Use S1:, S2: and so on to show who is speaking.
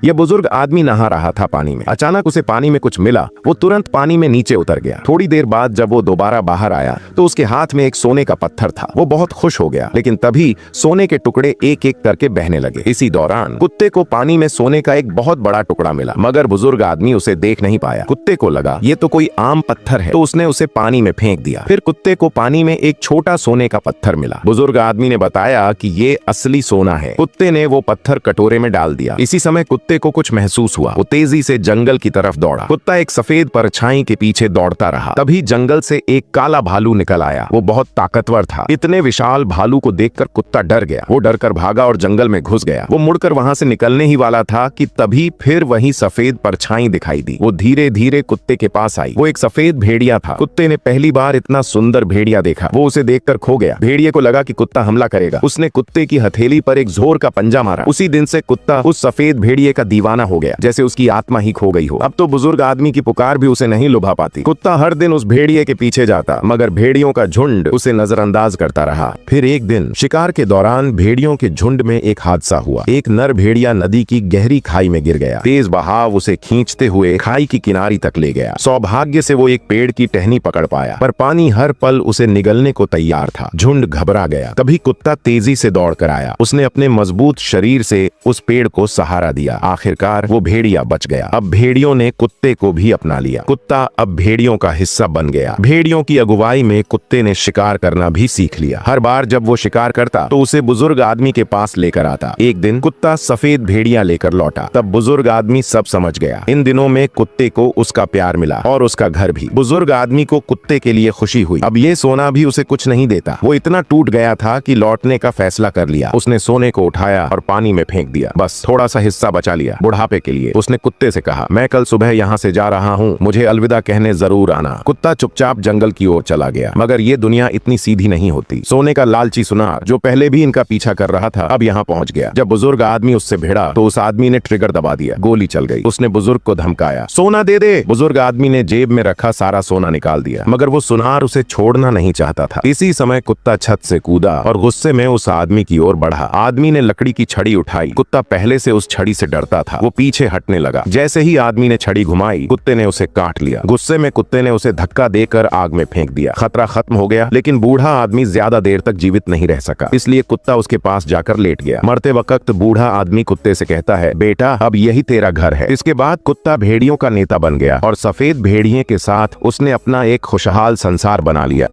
S1: यह बुजुर्ग आदमी नहा रहा था पानी में। अचानक उसे पानी में कुछ मिला। वो तुरंत पानी में नीचे उतर गया। थोड़ी देर बाद जब वो दोबारा बाहर आया तो उसके हाथ में एक सोने का पत्थर था। वो बहुत खुश हो गया, लेकिन तभी सोने के टुकड़े एक एक करके बहने लगे। इसी दौरान कुत्ते को पानी में सोने का एक बहुत बड़ा टुकड़ा मिला, मगर बुजुर्ग आदमी उसे देख नहीं पाया। कुत्ते को लगा ये तो कोई आम पत्थर है, तो उसने उसे पानी में फेंक दिया। फिर कुत्ते को पानी में एक छोटा सोने का पत्थर मिला। बुजुर्ग आदमी ने बताया कि ये असली सोना है। कुत्ते ने वो पत्थर कटोरे में डाल दिया। इसी समय कुत्ते को कुछ महसूस हुआ। वो तेजी से जंगल की तरफ दौड़ा। कुत्ता एक सफेद परछाई के पीछे दौड़ता रहा। तभी जंगल से एक काला भालू निकल आया। वो बहुत ताकतवर था। इतने विशाल भालू को देखकर कुत्ता डर गया। वो डरकर भागा और जंगल में घुस गया। वो मुड़कर वहां से निकलने ही वाला था कि तभी फिर वही सफेद परछाई दिखाई दी। वो धीरे धीरे कुत्ते के पास आई। वो एक सफेद भेड़िया था। कुत्ते ने पहली बार इतना सुंदर भेड़िया देखा। वो उसे देखकर खो गया। भेड़िए को लगा कि कुत्ता हमला करेगा। उसने कुत्ते की हथेली पर एक जोर का पंजा मारा। उसी दिन से कुत्ता उस सफेद भेड़िए का दीवाना हो गया, जैसे उसकी आत्मा ही खो गई हो। अब तो बुजुर्ग आदमी की पुकार भी उसे नहीं लुभा पाती। कुत्ता हर दिन उस भेड़िए के पीछे जाता, मगर भेड़ियों का झुंड उसे नजरअंदाज करता रहा। फिर एक दिन शिकार के दौरान भेड़ियों के झुंड में एक हादसा हुआ। एक नर भेड़िया नदी की गहरी खाई में गिर गया। तेज बहाव उसे खींचते हुए खाई की किनारी तक ले गया। सौभाग्य से वो एक पेड़ की टहनी पकड़ पाया, पर पानी हर पल उसे निगलने को तैयार था। झुंड घबरा गया। तभी कुत्ता तेजी से दौड़ कर आया। उसने अपने मजबूत शरीर से उस पेड़ को सहारा दिया। आखिरकार वो भेड़िया बच गया। अब भेड़ियों ने कुत्ते को भी अपना लिया। कुत्ता अब भेड़ियों का हिस्सा बन गया। भेड़ियों की अगुवाई में कुत्ते ने शिकार करना भी सीख लिया। हर बार जब वो शिकार करता तो उसे बुजुर्ग आदमी के पास लेकर आता। एक दिन कुत्ता सफेद भेड़िया लेकर लौटा। तब बुजुर्ग आदमी सब समझ गया। इन दिनों में कुत्ते को उसका प्यार मिला और उसका घर भी। बुजुर्ग आदमी को कुत्ते के लिए खुशी हुई। अब ये सोना भी उसे कुछ नहीं देता। वो इतना टूट गया था कि लौटने का फैसला कर लिया। उसने सोने को उठाया और पानी में फेंक दिया। बस थोड़ा सा हिस्सा बचा लिया बुढ़ापे के लिए। उसने कुत्ते से कहा, मैं कल सुबह यहाँ से जा रहा हूँ, मुझे अलविदा कहने जरूर आना। कुत्ता चुपचाप जंगल की ओर चला गया। मगर ये दुनिया इतनी सीधी नहीं होती। सोने का लालची सुनार जो पहले भी इनका पीछा कर रहा था, अब यहाँ पहुंच गया। जब बुजुर्ग आदमी उससे भिड़ा तो उस आदमी ने ट्रिगर दबा दिया। गोली चल गई। उसने बुजुर्ग को धमकाया, सोना दे दे। बुजुर्ग आदमी ने जेब में रखा सारा सोना निकाल दिया, मगर वो सुनार उसे छोड़ना नहीं चाहता था। इसी समय कुत्ता छत से कूदा और गुस्से में उस आदमी की ओर बढ़ा। आदमी ने लकड़ी की छड़ी उठाई। कुत्ता पहले से उस छड़ी से डरता था। वो पीछे हटने लगा। जैसे ही आदमी ने छड़ी घुमाई, कुत्ते ने उसे काट लिया। गुस्से में कुत्ते ने उसे धक्का देकर आग में फेंक दिया। खतरा खत्म हो गया, लेकिन बूढ़ा आदमी ज्यादा देर तक जीवित नहीं रह सका। इसलिए कुत्ता उसके पास जाकर लेट गया। मरते वक्त बूढ़ा आदमी कुत्ते से कहता है, बेटा अब यही तेरा घर है। इसके बाद कुत्ता भेड़ियों का नेता बन गया और सफेद भेड़िए के साथ उसने अपना एक खुशहाल संसार बना लिया।